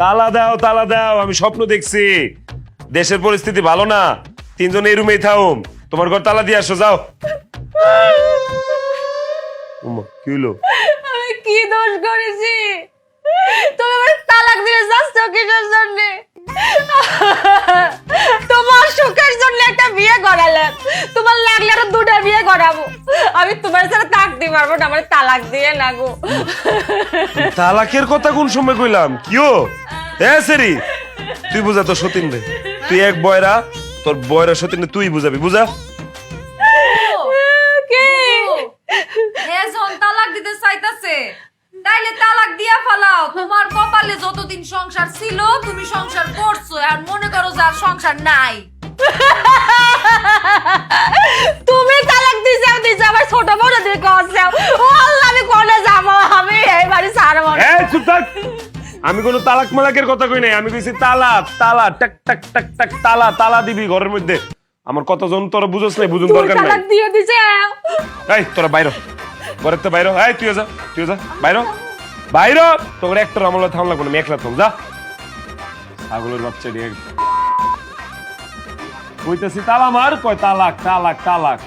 তালা দাও, আমি স্বপ্ন দেখছি। দেশের পরিস্থিতি ভালো না, তিনজন এই রুমেই থাকুম। তোমার ঘর তালা দিয়ে আসো, যাও। কি হলো? আমি কি দোষ করেছি? তুমি আমার তালাক দিয়ে যাচ্ছ কিসের জন্য? তোমার সুখের জন্য একটা বিয়ে করালাম, তোমার লাগলে আরো দুটা বিয়ে করাবো। আমি তোমার সাথে থাকতে পারবো না, আমার তালাক দিয়ে না গো। তালাকের কথা কোন সময় কইলাম? কিও সেরি, তুই বুঝা তোর সতীন রে। তুই এক বয়রা, তোর বয়রা সতীন তুই বুঝাবি, বুঝা। কি? যখন তালাক দিতে চাইতাছে তাইলে তালাক দিয়া ফেলাও। তোমার কপালে যতদিন সংসার ছিল তুমি সংসার করছো, আর মনে করো যে আর সংসার নাই। তুমি তালাক দিছো আমার ছোট বড় দিয়ে করছো। ও আল্লাহ, আমি কোনে যাবো? আমি এই বাড়ি ছাড়বো না। এই চুপ থাক। আমি কোনো তালাক মালাকের কথা কই নাই, আমি কইছি তালা তালা টাক টাক টাক টাক তালা তালা দিবি ঘরের মধ্যে। আমার কতজন তোরা বুঝছ নাই, বুঝুন তুই দরকার নাই। তালাক দিয়ে দিছে। এই তোরা বাইরো, ঘরের তো বাইরো। এই তুই যা, বাইরো বাইরো। তোর একটা আমলা থাম লাগবে না, আমি একলা থাম, যা। ছাগলের বাচ্চা দিয়ে কইতেছি তালা মার, কয় তালাক তালাক তালাক।